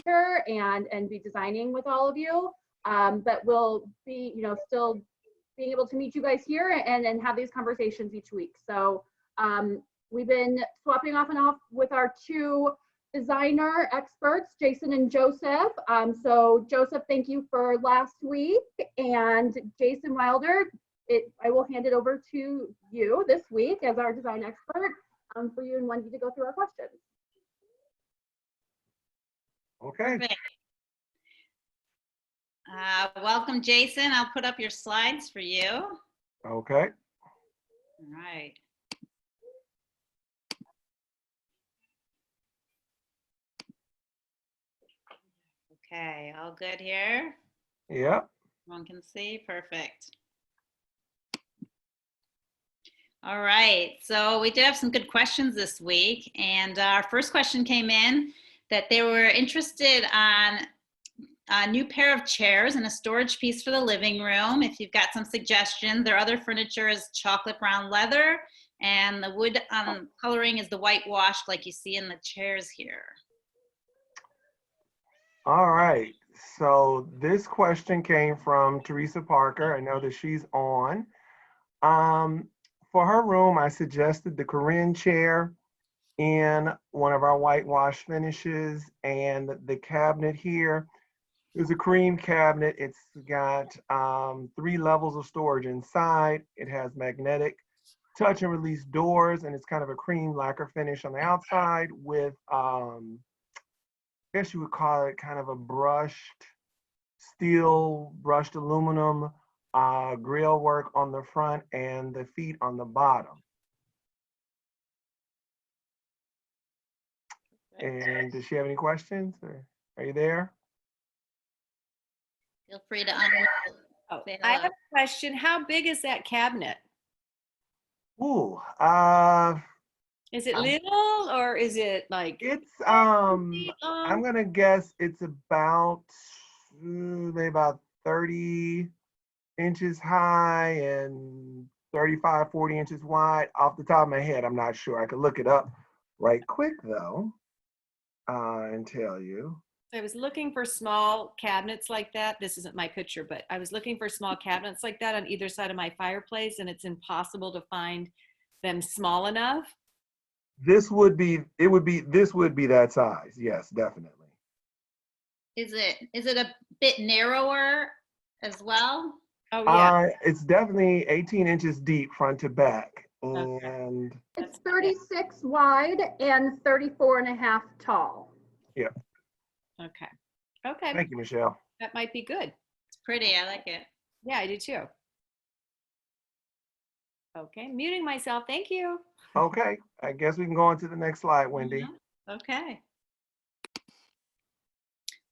and be designing with all of you. But we'll be, still being able to meet you guys here and have these conversations each week. So we've been swapping off and off with our two designer experts, Jason and Joseph. So Joseph, thank you for last week. And Jason Wilder, I will hand it over to you this week as our design expert for you and Wendy to go through our questions. Okay. Welcome, Jason. I'll put up your slides for you. Okay. All right. Okay, all good here? Yeah. Everyone can see, perfect. All right, so we did have some good questions this week. And our first question came in that they were interested on a new pair of chairs and a storage piece for the living room. If you've got some suggestions, their other furniture is chocolate brown leather and the wood coloring is the whitewashed like you see in the chairs here. All right. So this question came from Teresa Parker. I know that she's on. For her room, I suggested the Korean chair in one of our whitewash finishes, and the cabinet here is a cream cabinet. It's got 3 levels of storage inside. It has magnetic touch and release doors, and it's kind of a cream lacquer finish on the outside with, I guess you would call it kind of a brushed steel, brushed aluminum grill work on the front and the feet on the bottom. And does she have any questions? Or are you there? Feel free to unmute. Oh, I have a question. How big is that cabinet? Ooh, Is it little or is it like? it's I'm gonna guess it's about maybe about 30 inches high and 35, 40 inches wide. Off the top of my head, I'm not sure. I could look it up right quick though, and tell you. I was looking for small cabinets like that. This isn't my picture, but I was looking for small cabinets like that on either side of my fireplace, and it's impossible to find them small enough. This would be that size. Yes, definitely. Is it a bit narrower as well? Oh yeah. It's definitely 18 inches deep front to back. Okay. And It's 36 wide and 34.5 tall. yeah. Okay. Okay. Thank you, Michelle. That might be good. It's pretty, I like it. Yeah, I do too. Okay, muting myself. Thank you. Okay, I guess we can go on to the next slide, Wendy. Okay.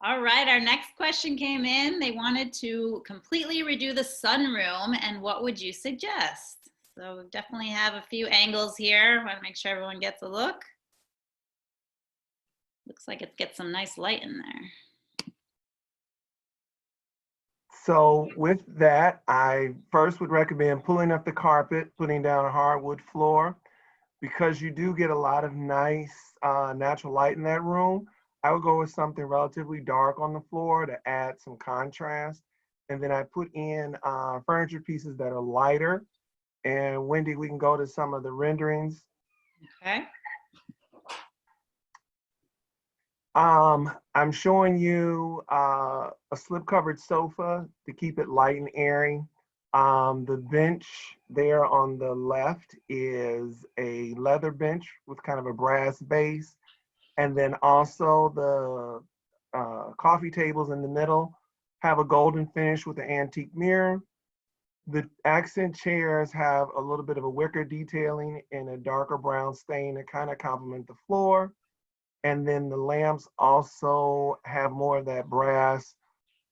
All right, our next question came in. They wanted to completely redo the sunroom, and what would you suggest? So we definitely have a few angles here. Want to make sure everyone gets a look. Looks like it gets some nice light in there. So with that, I first would recommend pulling up the carpet, putting down a hardwood floor, because you do get a lot of nice natural light in that room. I would go with something relatively dark on the floor to add some contrast. And then I put in furniture pieces that are lighter. And Wendy, we can go to some of the renderings. Okay. I'm showing you a slip-covered sofa to keep it light and airy. The bench there on the left is a leather bench with kind of a brass base. And then also the coffee tables in the middle have a golden finish with an antique mirror. The accent chairs have a little bit of a wicker detailing and a darker brown stain to kind of complement the floor. And then the lamps also have more of that brass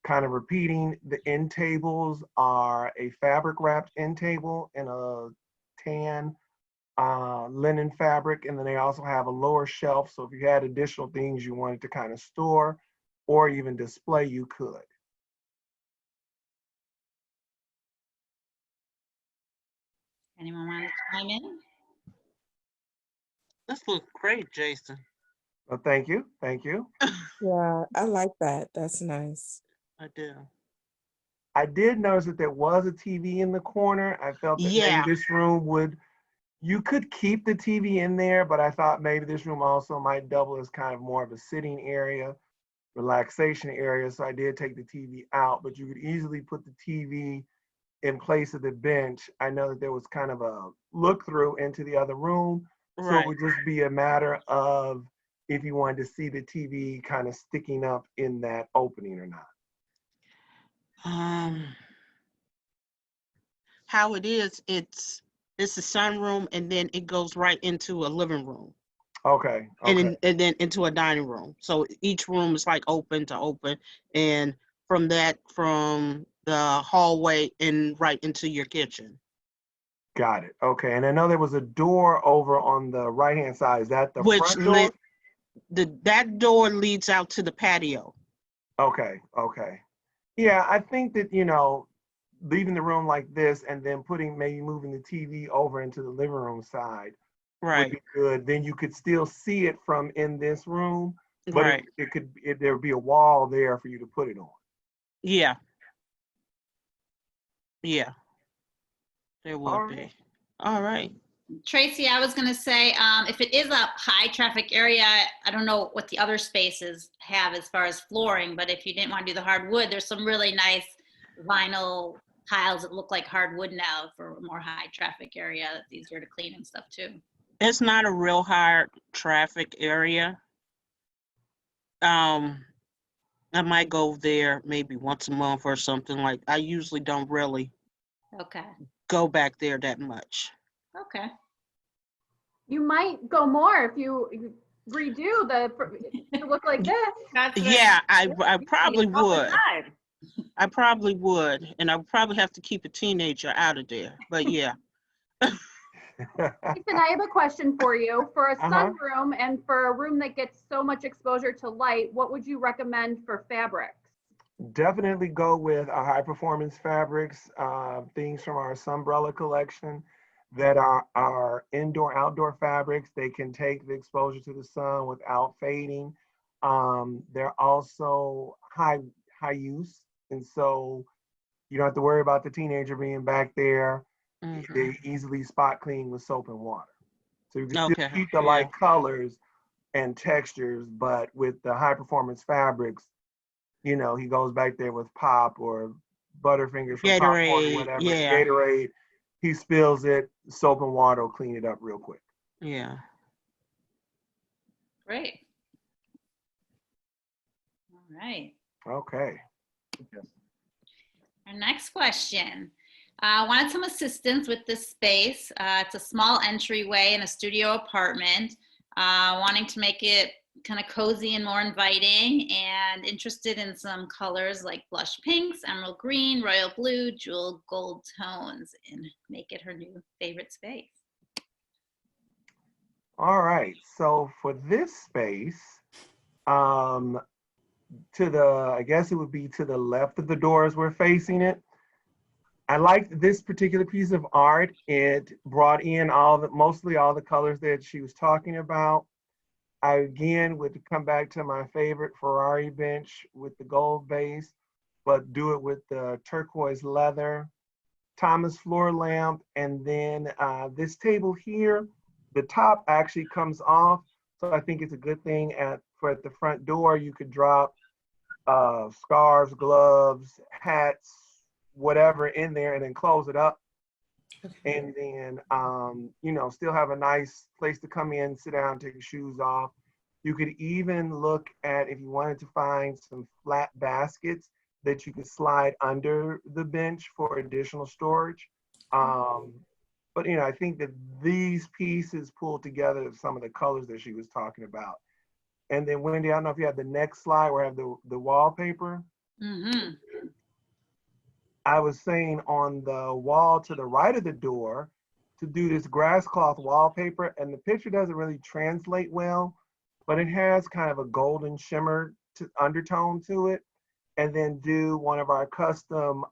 kind of repeating. The end tables are a fabric wrapped end table in a tan linen fabric. And then they also have a lower shelf. So if you had additional things you wanted to kind of store or even display, you could. Anyone want to chime in? This looks great, Jason. Well, thank you. Thank you. Yeah, I like that. That's nice. I do. I did notice that there was a TV in the corner. I felt that Yeah. maybe this room you could keep the TV in there, but I thought maybe this room also might double as kind of more of a sitting area, relaxation area. So I did take the TV out, but you could easily put the TV in place of the bench. I know that there was kind of a look through into the other room. So it Right. would just be a matter of if you wanted to see the TV kind of sticking up in that opening or not. How it is, it's a sunroom, and then it goes right into a living room, Okay. Okay. and then into a dining room. So each room is like open to open, and from the hallway and right into your kitchen. Got it. Okay. And I know there was a door over on the right-hand side. Is that the Which front door? that door leads out to the patio. Okay. Okay. Yeah, I think that, leaving the room like this and then maybe moving the TV over into the living room side would Right. be good. Then you could still see it from in this room, but Right. there would be a wall there for you to put it on. Yeah. Yeah. There would All be. right. All right. Tracy, I was gonna say, if it is a high traffic area, I don't know what the other spaces have as far as flooring, but if you didn't want to do the hardwood, there's some really nice vinyl tiles that look like hardwood now for a more high traffic area. That's easier to clean and stuff too. It's not a real hard traffic area. I might go there maybe once a month or something. Like, I usually don't really Okay. go back there that much. Okay. You might go more if you redo to look like this. That's right. Yeah, I probably All the would. time. I probably would. And I would probably have to keep a teenager out of there. But yeah. Ethan, I have a question for you. For a Uh-huh. sunroom and for a room that gets so much exposure to light, what would you recommend for fabrics? Definitely go with our high performance fabrics, things from our Sunbrella collection that are our indoor outdoor fabrics. They can take the exposure to the sun without fading. They're also high use, and so you don't have to worry about the teenager being back there. Mhm. They easily spot clean with soap and water. So you can still Okay, keep the light colors and textures, but with the high performance fabrics, he goes back there with Pop or Butterfingers from Popcorn or Gatorade, whatever, yeah. Gatorade. He spills it, soap and water will clean it up real quick. Yeah. Great. All right. Okay. Our next question. Wanted some assistance with this space. It's a small entryway in a studio apartment. Wanting to make it kind of cozy and more inviting, and interested in some colors like blush pinks, emerald green, royal blue, jewel gold tones, and make it her new favorite space. All right. So for this space, I guess it would be to the left of the door as we're facing it. I liked this particular piece of art. It brought in mostly all the colors that she was talking about. I again would come back to my favorite Ferrari bench with the gold base, but do it with the turquoise leather, Thomas floor lamp, and then this table here, the top actually comes off. So I think it's a good thing at the front door. You could drop scarves, gloves, hats, whatever in there, and then close it up. And then, still have a nice place to come in, sit down, take your shoes off. You could even look at, if you wanted to find some flat baskets that you could slide under the bench for additional storage. But, I think that these pieces pull together some of the colors that she was talking about. And then, Wendy, I don't know if you have the next slide where I have the wallpaper. Mm-hmm. I was saying on the wall to the right of the door to do this grass cloth wallpaper, and the picture doesn't really translate well, but it has kind of a golden shimmer undertone to it. And then do one of our custom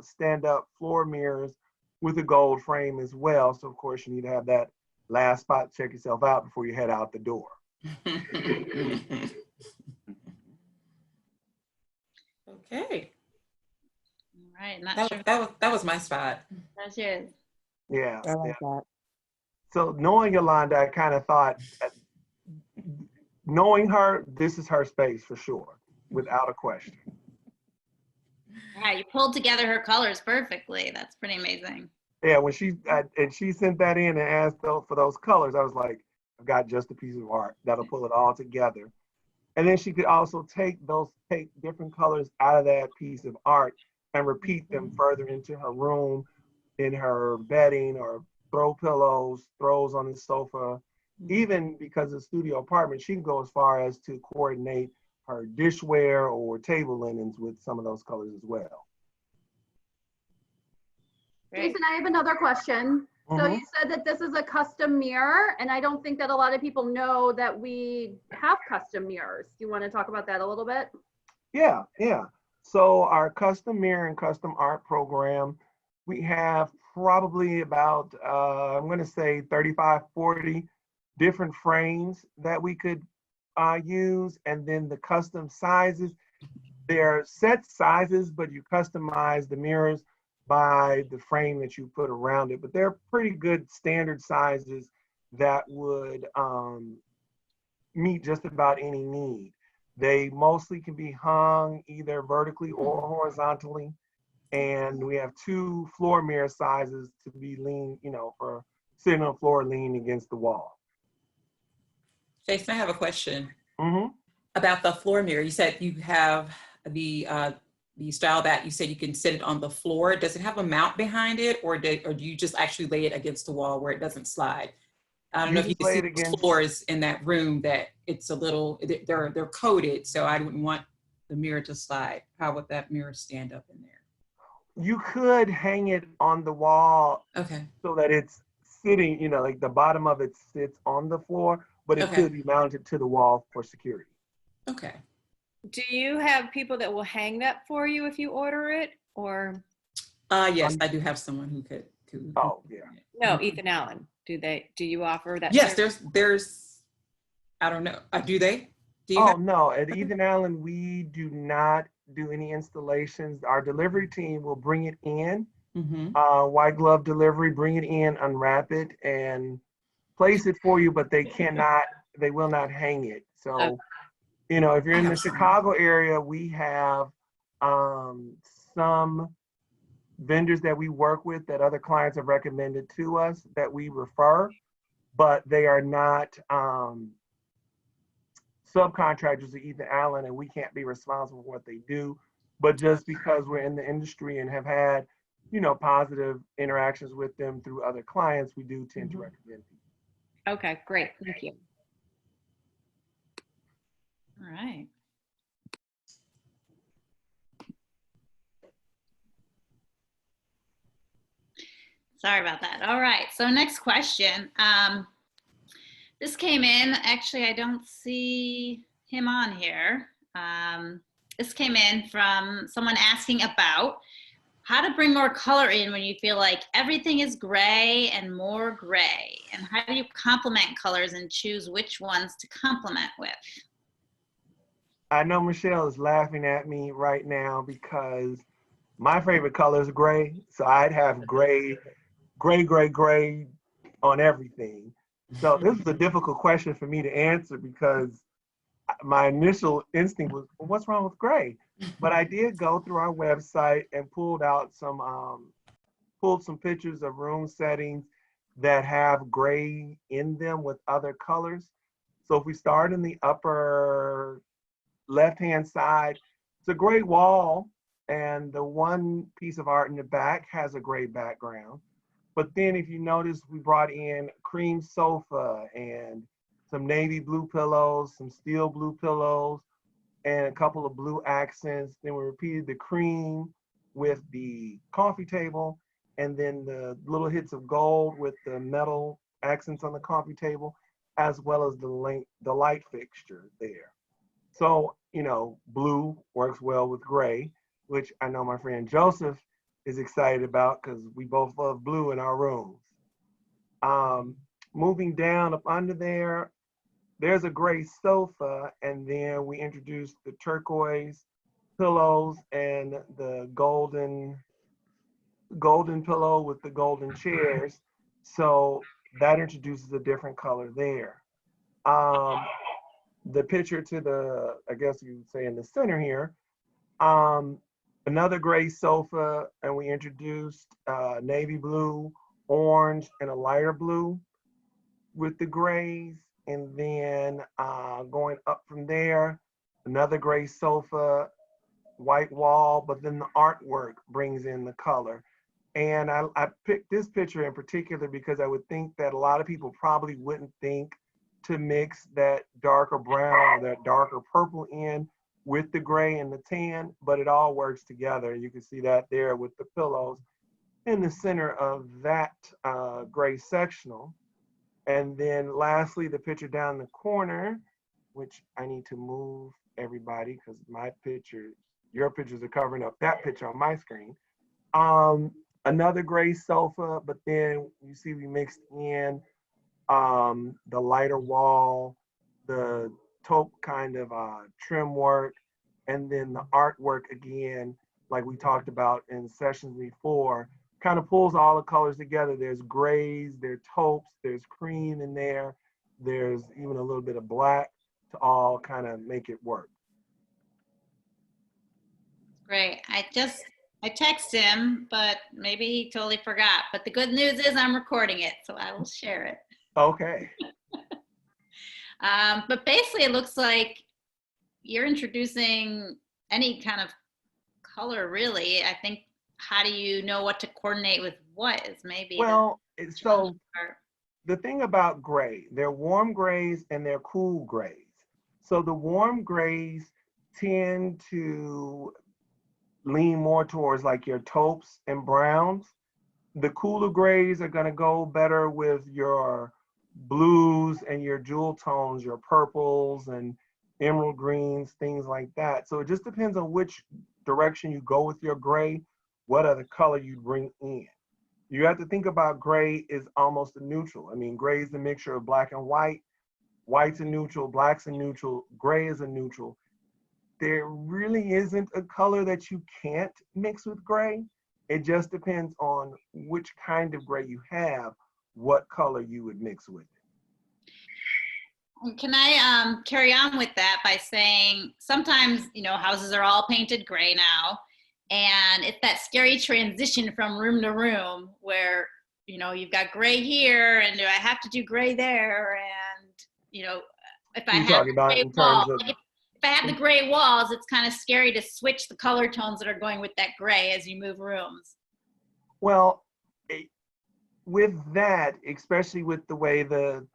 stand-up floor mirrors with a gold frame as well. So of course you need to have that last spot, check yourself out before you head out the door. Okay. All right, not sure. That was my spot. That's yours. Yeah. I like Yeah. that. So knowing Yolanda, I kind of thought, knowing her, this is her space for sure, without a question. Yeah, you pulled together her colors perfectly. That's pretty amazing. Yeah, when and she sent that in and asked for those colors, I was like, I've got just a piece of art that'll pull it all together. And then she could also take different colors out of that piece of art and repeat them further into her room, in her bedding, or throw pillows, throws on the sofa. Even because it's a studio apartment, she can go as far as to coordinate her dishware or table linens with some of those colors as well. Great. Jason, I have another question. So you said that this is a custom mirror, and I don't think that a lot of people know that we have custom mirrors. Do you want to talk about that a little bit? Yeah. So our custom mirror and custom art program, we have probably about, I'm going to say 35, 40 different frames that we could use. And then the custom sizes, they're set sizes, but you customize the mirrors by the frame that you put around it. But they're pretty good standard sizes that would meet just about any need. They mostly can be hung either vertically or horizontally. And we have 2 floor mirror sizes to be lean, for sitting on the floor, leaning against the wall. Jason, I have a question Mm-hmm. about the floor mirror. You said you have the style that you said you can sit it on the floor. Does it have a mount behind it, or do you just actually lay it against the wall where it doesn't slide? I don't know if you can see the floors in that room that it's a little, they're coated, so I wouldn't want the mirror to slide. How would that mirror stand up in there? You could hang it on the wall, Okay. so that it's sitting, like the bottom of it sits on the floor, but it could be mounted to the wall for security. Okay. Do you have people that will hang that for you if you order it, or? Yes, I do have someone who could. Oh, yeah. No, Ethan Allen. Do you offer that? Yes, service? there's, I don't know. Do they? Do you Oh, no, at Ethan Allen, we do not do any installations. Our delivery team will bring it in, white glove delivery, bring it in, unwrap it, and place it for you, but they will not hang it. So, if you're in the Chicago area, we have some vendors that we work with that other clients have recommended to us that we refer, but they are not subcontractors to Ethan Allen, and we can't be responsible for what they do. But just because we're in the industry and have had, positive interactions with them through other clients, we do tend to recommend people. Okay, great. Thank you. All right. Sorry about that. All right, so next question. This came in, actually, I don't see him on here. This came in from someone asking about how to bring more color in when you feel like everything is gray and more gray. And how do you complement colors and choose which ones to complement with? I know Michelle is laughing at me right now because my favorite color is gray. So I'd have gray on everything. So this is a difficult question for me to answer because my initial instinct was, well, what's wrong with gray? But I did go through our website and pulled some pictures of room settings that have gray in them with other colors. So if we start in the upper left-hand side, it's a gray wall, and the one piece of art in the back has a gray background. But then if you notice, we brought in cream sofa and some navy blue pillows, some steel blue pillows, and a couple of blue accents. Then we repeated the cream with the coffee table, and then the little hits of gold with the metal accents on the coffee table, as well as the light fixture there. So, blue works well with gray, which I know my friend Joseph is excited about because we both love blue in our rooms. moving down up under there, there's a gray sofa, and then we introduced the turquoise pillows and the golden pillow with the golden chairs. So that introduces a different color there. The picture to the, I guess you would say in the center here, another gray sofa, and we introduced navy blue, orange, and a lighter blue with the grays. And then going up from there, another gray sofa, white wall, but then the artwork brings in the color. And I picked this picture in particular because I would think that a lot of people probably wouldn't think to mix that darker brown or that darker purple in with the gray and the tan, but it all works together. You can see that there with the pillows in the center of that gray sectional. And then lastly, the picture down the corner, which I need to move everybody because my pictures, your pictures are covering up that picture on my screen. Another gray sofa, but then you see we mixed in the lighter wall, the taupe kind of trim work, and then the artwork again, like we talked about in sessions before, kind of pulls all the colors together. There's grays, there's taupes, there's cream in there, there's even a little bit of black to all kind of make it work. Great. I texted him, but maybe he totally forgot. But the good news is I'm recording it, so I will share it. Okay. But basically, it looks like you're introducing any kind of color, really. I think, how do you know what to coordinate with what is maybe Well, so part. the thing about gray, they're warm grays and they're cool grays. So the warm grays tend to lean more towards like your taupes and browns. The cooler grays are gonna go better with your blues and your jewel tones, your purples and emerald greens, things like that. So it just depends on which direction you go with your gray, what other color you bring in. You have to think about gray is almost a neutral. I mean, gray is a mixture of black and white. White's a neutral, black's a neutral, gray is a neutral. There really isn't a color that you can't mix with gray. It just depends on which kind of gray you have, what color you would mix with it. Can I carry on with that by saying sometimes, houses are all painted gray now, and it's that scary transition from room to room where, you've got gray here and do I have to do gray there? And, if I have the gray walls, if I have the gray walls, it's kind of scary to switch the color tones that are going with that gray as you move rooms. Well, with that, especially with the way the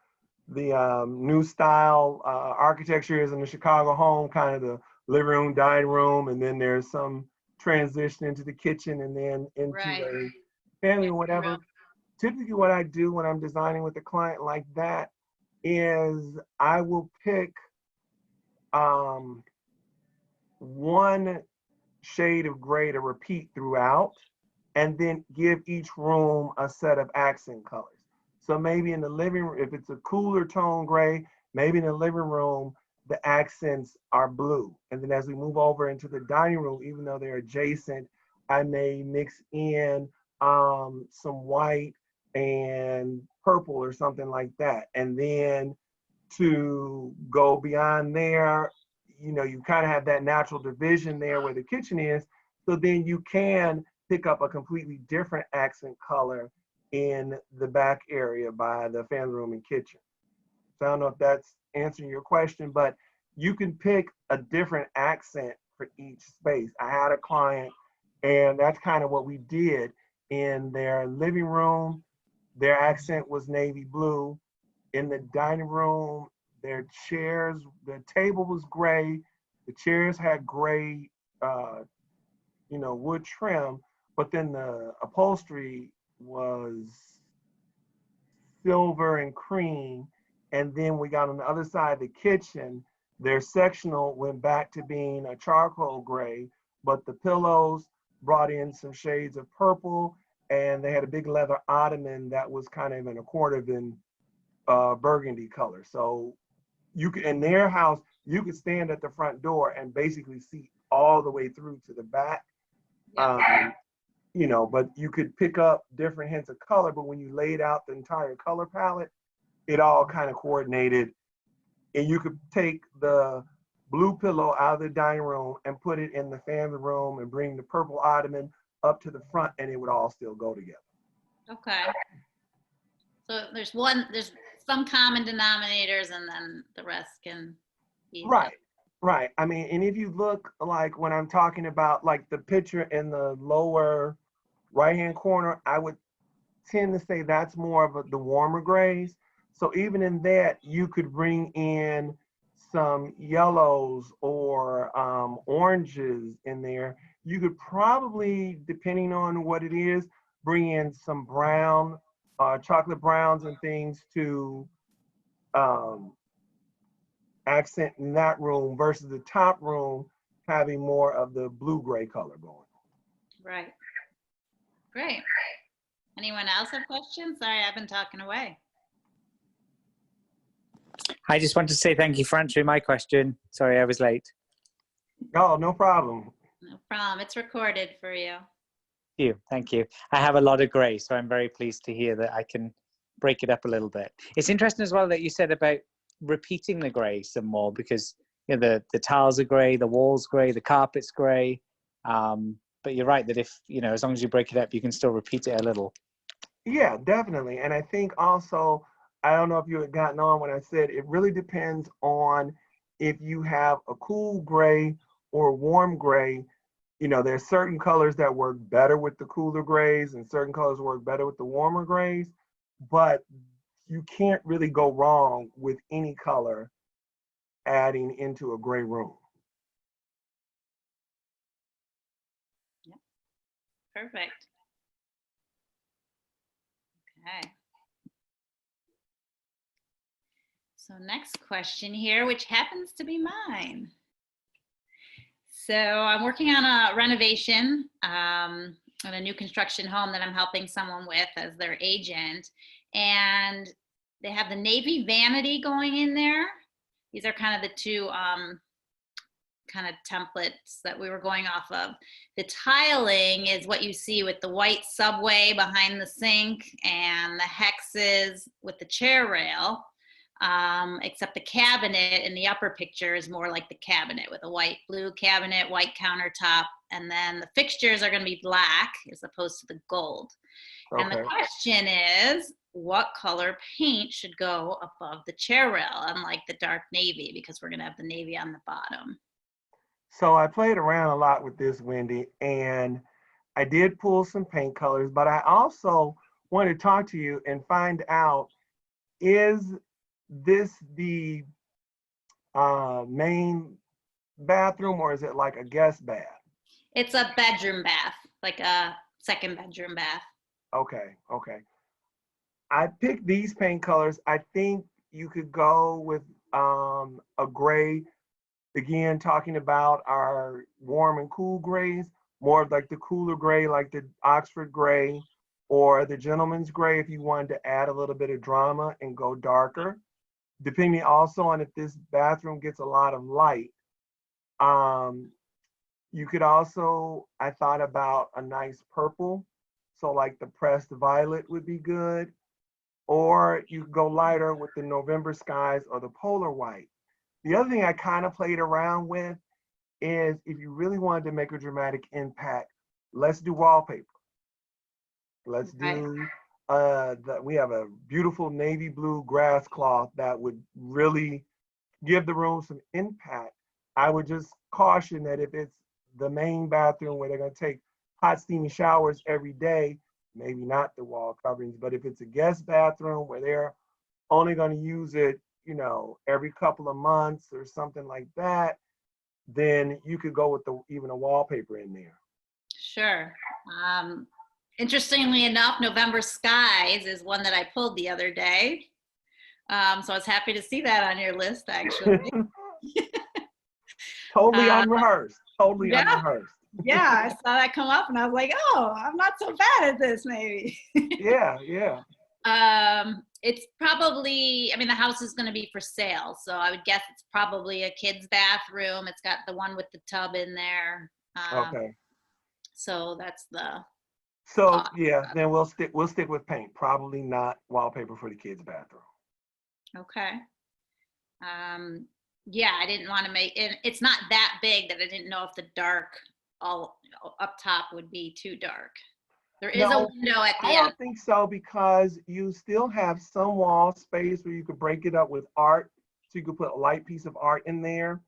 new style architecture is in the Chicago home, kind of the living room, dining room, and then there's some transition into the kitchen and then into a family or whatever. Typically what I do when I'm designing with a client like that is I will pick one shade of gray to repeat throughout and then give each room a set of accent colors. So maybe in the living room, if it's a cooler tone gray, maybe in the living room, the accents are blue. And then as we move over into the dining room, even though they're adjacent, I may mix in some white and purple or something like that. And then to go beyond there, you kind of have that natural division there where the kitchen is. So then you can pick up a completely different accent color in the back area by the family room and kitchen. So I don't know if that's answering your question, but you can pick a different accent for each space. I had a client, and that's kind of what we did in their living room. Their accent was navy blue. In the dining room, their chairs, the table was gray. The chairs had gray, wood trim, but then the upholstery was silver and cream. And then we got on the other side of the kitchen, their sectional went back to being a charcoal gray, but the pillows brought in some shades of purple, and they had a big leather ottoman that was kind of an accordion burgundy color. So you could, in their house, you could stand at the front door and basically see all the way through to the back. You know, but you could pick up different hints of color, but when you laid out the entire color palette, it all kind of coordinated. And you could take the blue pillow out of the dining room and put it in the family room and bring the purple ottoman up to the front, and it would all still go together. Okay. So there's some common denominators, and then the rest can be. Right, right. I mean, and if you look, like when I'm talking about like the picture in the lower right-hand corner, I would tend to say that's more of the warmer grays. So even in that, you could bring in some yellows or oranges in there. You could probably, depending on what it is, bring in some brown, chocolate browns and things to accent in that room versus the top room having more of the blue-gray color going. Right. Great. Anyone else have questions? Sorry, I've been talking away. I just want to say thank you for answering my question. Sorry, I was late. Oh, no problem. No problem. It's recorded for you. Thank you. I have a lot of gray, so I'm very pleased to hear that I can break it up a little bit. It's interesting as well that you said about repeating the gray some more, because you know, the tiles are gray, the walls gray, the carpet's gray. But you're right that if, you know, as long as you break it up, you can still repeat it a little. Yeah, definitely. And I think also, I don't know if you had gotten on when I said it really depends on if you have a cool gray or a warm gray. You know, there's certain colors that work better with the cooler grays and certain colors work better with the warmer grays, but you can't really go wrong with any color adding into a gray room. Yep. Perfect. Okay. So next question here, which happens to be mine. So I'm working on a renovation on a new construction home that I'm helping someone with as their agent. And they have the navy vanity going in there. These are kind of the two kind of templates that we were going off of. The tiling is what you see with the white subway behind the sink and the hexes with the chair rail. Except the cabinet in the upper picture is more like the cabinet with a white blue cabinet, white countertop, and then the fixtures are going to be black as opposed to the gold. Okay. And the question is, what color paint should go above the chair rail, unlike the dark navy, because we're going to have the navy on the bottom? So I played around a lot with this, Wendy, and I did pull some paint colors, but I also want to talk to you and find out, is this the main bathroom or is it like a guest bath? It's a bedroom bath, like a second bedroom bath. Okay, okay. I picked these paint colors. I think you could go with a gray, again, talking about our warm and cool grays, more like the cooler gray, like the Oxford gray or the gentleman's gray if you wanted to add a little bit of drama and go darker. Depending also on if this bathroom gets a lot of light. You could also, I thought about a nice purple. So like the pressed violet would be good. Or you could go lighter with the November skies or the polar white. The other thing I kind of played around with is if you really wanted to make a dramatic impact, let's do wallpaper. Let's do we have a beautiful navy blue grass cloth that would really give the room some impact. I would just caution that if it's the main bathroom where they're going to take hot steamy showers every day, maybe not the wall coverings, but if it's a guest bathroom where they're only going to use it, you know, every couple of months or something like that, then you could go with even a wallpaper in there. Sure. Interestingly enough, November Skies is one that I pulled the other day. So I was happy to see that on your list, actually. Totally unrehearsed. Totally unrehearsed. Yeah, I saw that come up and I was like, oh, I'm not so bad at this, maybe. Yeah, yeah. it's probably, I mean, the house is going to be for sale, so I would guess it's probably a kid's bathroom. It's got the one with the tub in there. Okay. So that's the So thought. yeah, then we'll stick with paint. Probably not wallpaper for the kids' bathroom. Okay. Yeah, I didn't want to make it. It's not that big that I didn't know if the dark all up top would be too dark. There is a No, window at the I end. don't think so, because you still have some wall space where you could break it up with art. So you could put a light piece of art in there.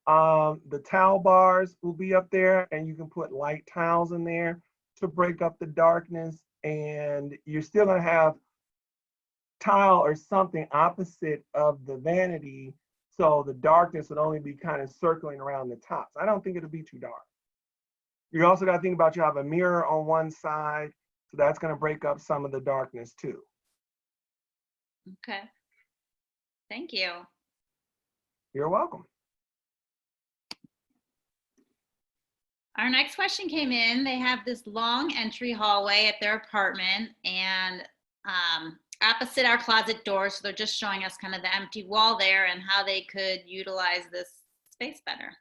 The towel bars will be up there, and you can put light tiles in there to break up the darkness. And you're still gonna have tile or something opposite of the vanity, so the darkness would only be kind of circling around the tops. I don't think it'll be too dark. You also got to think about, you have a mirror on one side, so that's going to break up some of the darkness too. Okay. Thank you. You're welcome. Our next question came in. They have this long entry hallway at their apartment, and opposite our closet door, so they're just showing us kind of the empty wall there and how they could utilize this space better.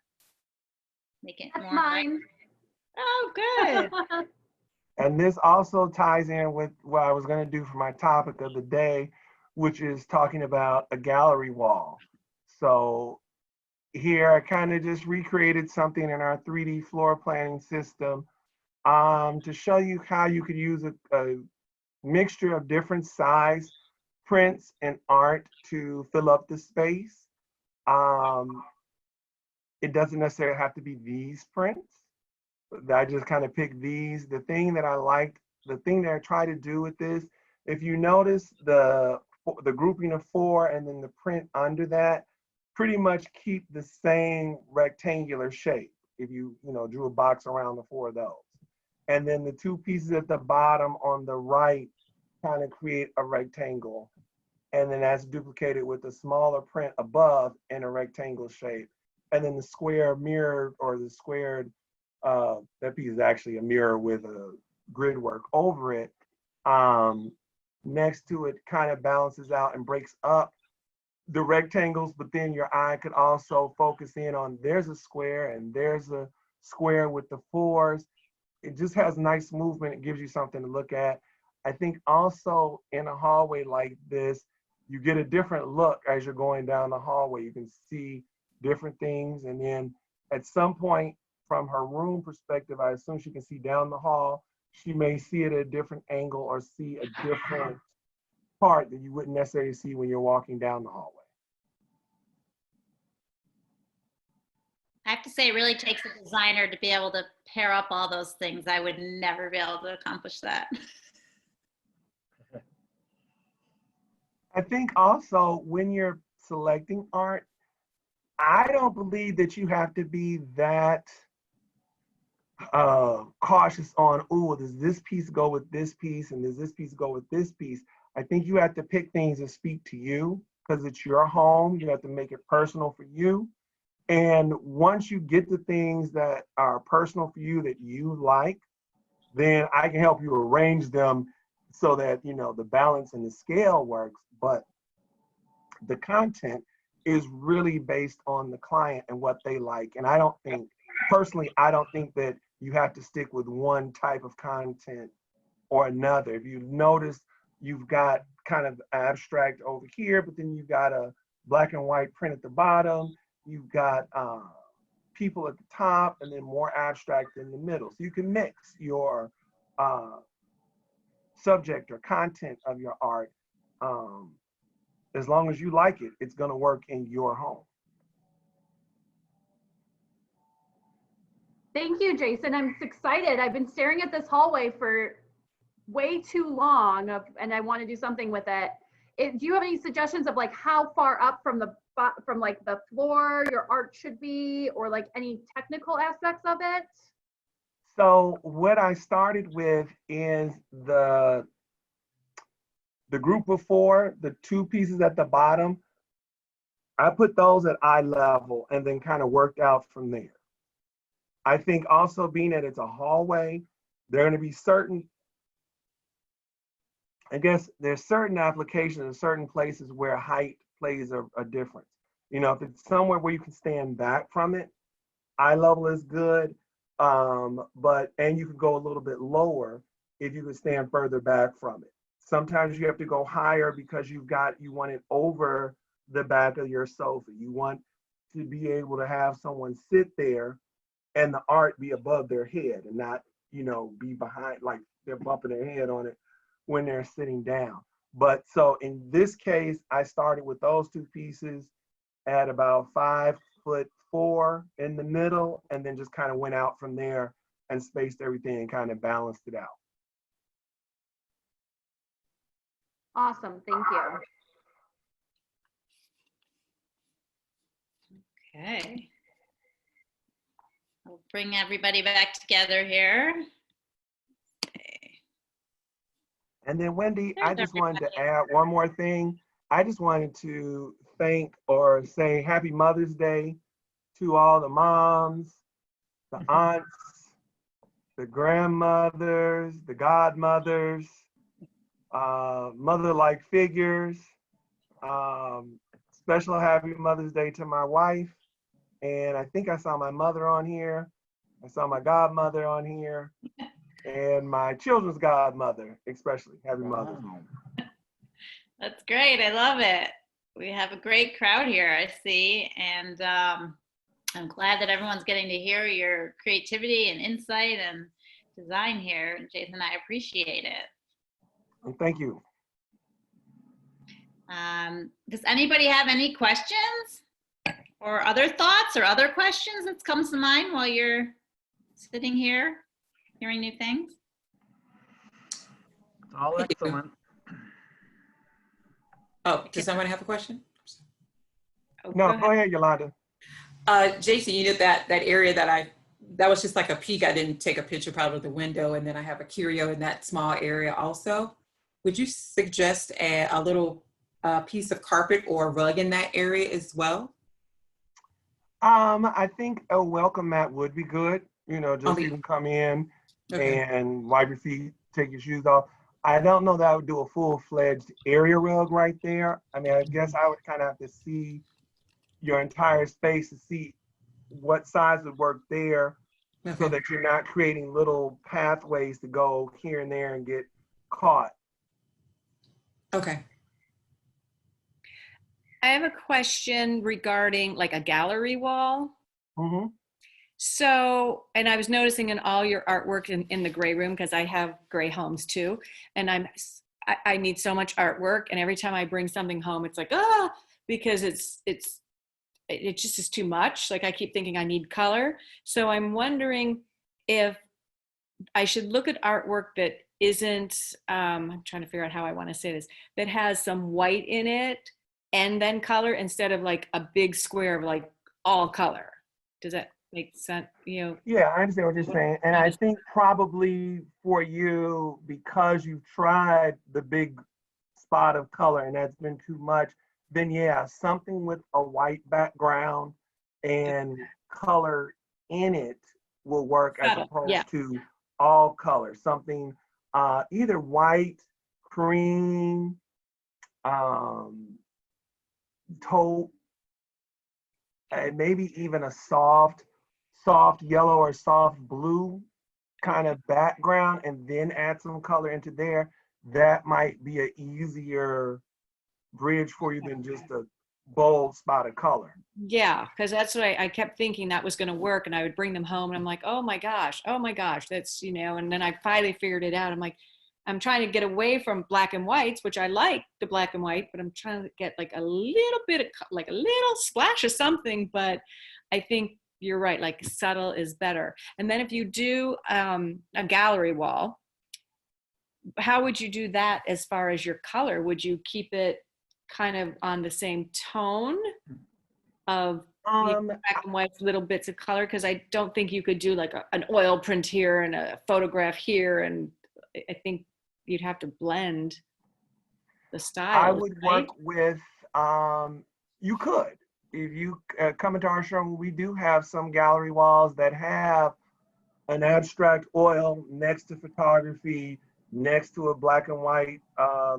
Make it That's more mine. Oh, good. And this also ties in with what I was going to do for my topic of the day, which is talking about a gallery wall. So here I kind of just recreated something in our 3D floor planning system to show you how you could use a mixture of different size prints and art to fill up the space. It doesn't necessarily have to be these prints. I just kind of picked these. The thing that I liked, the thing that I try to do with this, if you notice the grouping of 4 and then the print under that, pretty much keep the same rectangular shape. If you drew a box around the 4 of those. And then the 2 pieces at the bottom on the right kind of create a rectangle. And then that's duplicated with a smaller print above in a rectangle shape. And then the square mirror, or the squared, that piece is actually a mirror with a grid work over it. Next to it kind of balances out and breaks up the rectangles, but then your eye could also focus in on, there's a square and there's a square with the 4s. It just has nice movement. It gives you something to look at. I think also in a hallway like this, you get a different look as you're going down the hallway. You can see different things. And then at some point, from her room perspective, I assume she can see down the hall. She may see it at a different angle or see a different part that you wouldn't necessarily see when you're walking down the hallway. I have to say, it really takes a designer to be able to pair up all those things. I would never be able to accomplish that. I think also when you're selecting art, I don't believe that you have to be that cautious on, oh, does this piece go with this piece and does this piece go with this piece? I think you have to pick things that speak to you because it's your home. You have to make it personal for you. And once you get the things that are personal for you that you like, then I can help you arrange them so that, the balance and the scale works. But the content is really based on the client and what they like. And I don't think that you have to stick with one type of content or another. If you notice, you've got kind of abstract over here, but then you've got a black and white print at the bottom. You've got people at the top, and then more abstract in the middle. So you can mix your subject or content of your art. As long as you like it, it's going to work in your home. Thank you, Jason. I'm excited. I've been staring at this hallway for way too long, and I want to do something with it. Do you have any suggestions of like how far up from the floor your art should be, or like any technical aspects of it? So what I started with is the group of 4, the 2 pieces at the bottom. I put those at eye level and then kind of worked out from there. I think also, being that it's a hallway, there are going to be certain I guess there's certain applications and certain places where height plays a difference. You know, if it's somewhere where you can stand back from it, eye level is good. And you can go a little bit lower if you can stand further back from it. Sometimes you have to go higher because you want it over the back of your sofa. You want to be able to have someone sit there and the art be above their head and not, be behind, like they're bumping their head on it when they're sitting down. But so in this case, I started with those two pieces at about 5'4" in the middle, and then just kind of went out from there and spaced everything and kind of balanced it out. Awesome, thank you. Okay. I'll bring everybody back together here. Okay. And then Wendy, There's I just wanted to everybody. add one more thing. I just wanted to thank or say Happy Mother's Day to all the moms, the aunts, the grandmothers, the godmothers, mother-like figures. Special Happy Mother's Day to my wife. And I think I saw my mother on here. I saw my godmother on here. And my children's godmother, especially. Happy Mother's Day. That's great. I love it. We have a great crowd here, I see. And I'm glad that everyone's getting to hear your creativity and insight and design here. Jason, I appreciate it. And thank you. Does anybody have any questions or other thoughts or other questions that comes to mind while you're sitting here hearing new things? All excellent. Oh, does someone have a question? Oh, No, go ahead, Yolanda. Jason, you know that area that was just like a peek. I didn't take a picture probably of the window, and then I have a curio in that small area also. Would you suggest a little piece of carpet or rug in that area as well? I think a welcome mat would be good. Just so you can come in and wipe your feet, take your shoes off. I don't know that I would do a full-fledged area rug right there. I mean, I guess I would kind of have to see your entire space to see what size would work there so that you're not creating little pathways to go here and there and get caught. Okay. I have a question regarding like a gallery wall. Mm-hmm. So, and I was noticing in all your artwork in the gray room, because I have gray homes too, and I need so much artwork, and every time I bring something home, it's like, because it just is too much. Like I keep thinking I need color. So I'm wondering if I should look at artwork that isn't, I'm trying to figure out how I want to say this, that has some white in it and then color instead of like a big square of like all color. Does that make sense? Yeah, I understand what you're saying. And I think probably for you, because you've tried the big spot of color and that's been too much, then yeah, something with a white background and color in it will work as opposed to all color. Something either white, cream, taupe, and maybe even a soft yellow or soft blue kind of background, and then add some color into there. That might be an easier bridge for you than just a bold spot of color. Yeah, because that's what I kept thinking that was going to work, and I would bring them home and I'm like, oh my gosh, that's, and then I finally figured it out. I'm like, I'm trying to get away from black and whites, which I like the black and white, but I'm trying to get like a little bit of, like a little splash of something. But I think you're right, like subtle is better. And then if you do a gallery wall, how would you do that as far as your color? Would you keep it kind of on the same tone of black and white, little bits of color? Because I don't think you could do like an oil print here and a photograph here, and I think you'd have to blend the styles. I would work with, you could. If you come into our showroom, we do have some gallery walls that have an abstract oil next to photography next to a black and white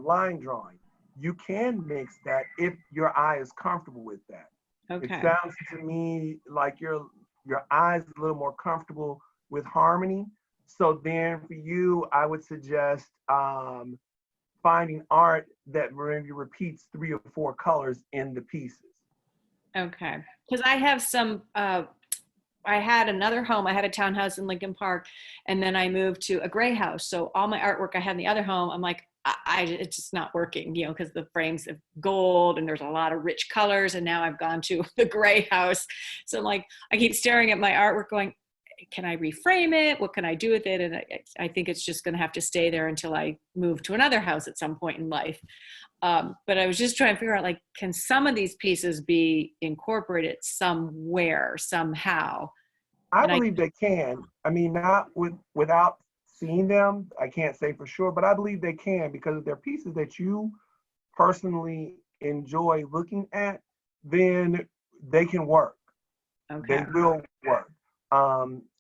line drawing. You can mix that if your eye is comfortable with that. It Okay. sounds to me like your eye is a little more comfortable with harmony. So then for you, I would suggest finding art that maybe repeats 3 or 4 colors in the pieces. Okay. Because I have some, I had another home. I had a townhouse in Lincoln Park, and then I moved to a gray house. So all my artwork I had in the other home, I'm like, it's just not working, you know, because the frames have gold and there's a lot of rich colors. And now I've gone to the gray house. So I'm like, I keep staring at my artwork going, can I reframe it? What can I do with it? And I think it's just going to have to stay there until I move to another house at some point in life. But I was just trying to figure out, like, can some of these pieces be incorporated somewhere, somehow? I believe they can. I mean, not without seeing them, I can't say for sure, but I believe they can, because if they're pieces that you personally enjoy looking at, then they can work. Okay. They will work.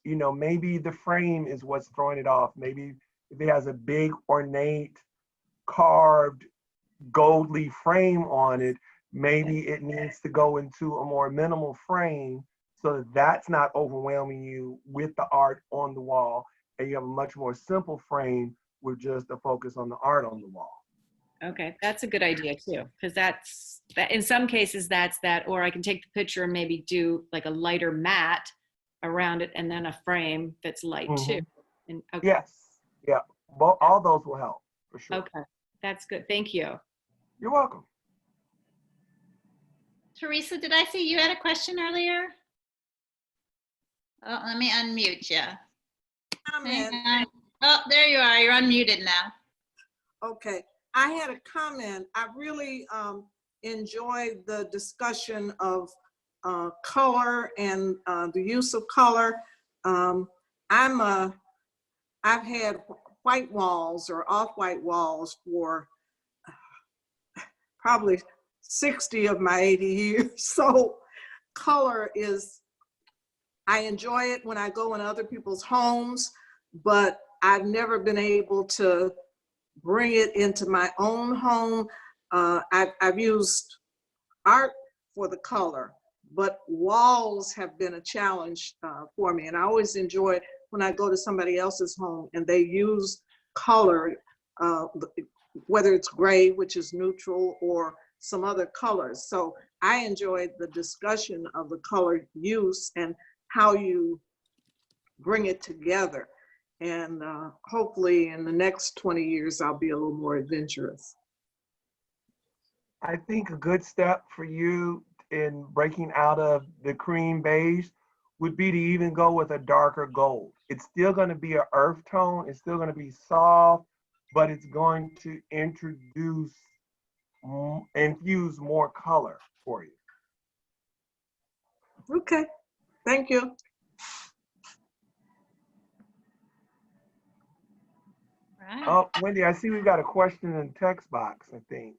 You know, maybe the frame is what's throwing it off. Maybe if it has a big ornate carved gold leaf frame on it, maybe it needs to go into a more minimal frame so that that's not overwhelming you with the art on the wall, and you have a much more simple frame with just a focus on the art on the wall. Okay, that's a good idea too, because that's that. In some cases, that's that, or I can take the picture and maybe do like a lighter matte around it, and then a frame that's light too. And okay. Yes, yeah, all those will help for sure. Okay, that's good. Thank you. You're welcome. Teresa, did I see you had a question earlier? Oh, let me unmute you. Comment. Hang on. Oh, there you are. You're unmuted now. Okay, I had a comment. I really enjoyed the discussion of color and the use of color. I've had white walls or off-white walls for probably 60 of my 80 years. So color is, I enjoy it when I go in other people's homes, but I've never been able to bring it into my own home. I've used art for the color, but walls have been a challenge for me. And I always enjoy when I go to somebody else's home and they use color, whether it's gray, which is neutral, or some other colors. So I enjoyed the discussion of the color use and how you bring it together. And hopefully in the next 20 years, I'll be a little more adventurous. I think a good step for you in breaking out of the cream beige would be to even go with a darker gold. It's still going to be an earth tone. It's still going to be soft, but it's going to infuse more color for you. Okay, thank you. Right. Oh, Wendy, I see we've got a question in the text box, I think.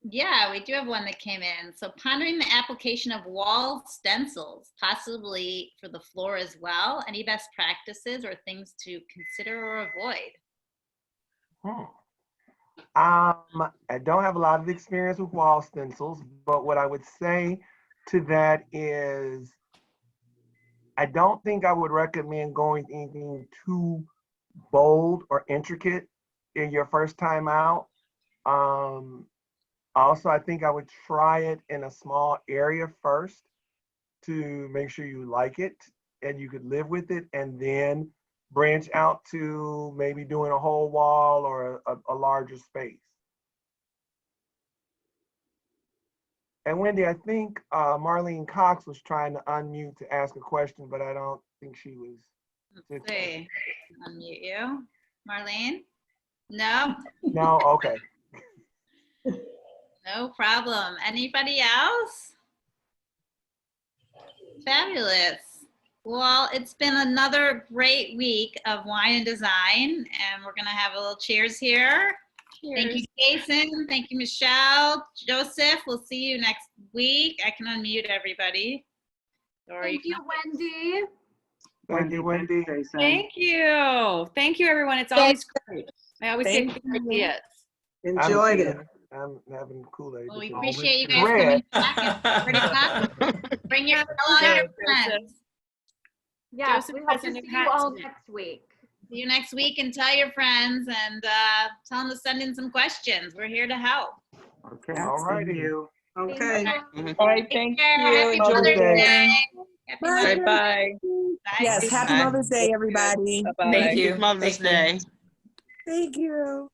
Yeah, we do have one that came in. So pondering the application of wall stencils, possibly for the floor as well. Any best practices or things to consider or avoid? I don't have a lot of experience with wall stencils, but what I would say to that is I don't think I would recommend going anything too bold or intricate in your first time out. Also, I think I would try it in a small area first to make sure you like it and you could live with it, and then branch out to maybe doing a whole wall or a larger space. And Wendy, I think Marlene Cox was trying to unmute to ask a question, but I don't think she was. Let's see. Unmute you. Marlene? No? No, okay. No problem. Anybody else? Fabulous. Well, it's been another great week of wine and design, and we're going to have a little cheers here. Cheers. Thank you, Jason. Thank you, Michelle. Joseph, we'll see you next week. I can unmute everybody. Or Thank you, Wendy. Thank you, Wendy. Thank you. Thank you, everyone. It's always great. I always get Thank good you. ideas. Enjoyed it. I'm having Kool-Aid. Well, we This is appreciate you guys red. coming back and pretty fun. Bring your friends. Yes, Joseph we hope has to a new see hat you all today. next week. See you next week and tell your friends and tell them to send in some questions. We're here to help. Okay, all righty. Okay. All right, Take thank care. you. Happy Mother's Mother's Day. Day. Happy Bye. Mother's Day. Bye-bye. Bye. Yes, happy Bye. Mother's Day, everybody. Bye-bye. Thank you. Mother's Thank you. Day. Thank you.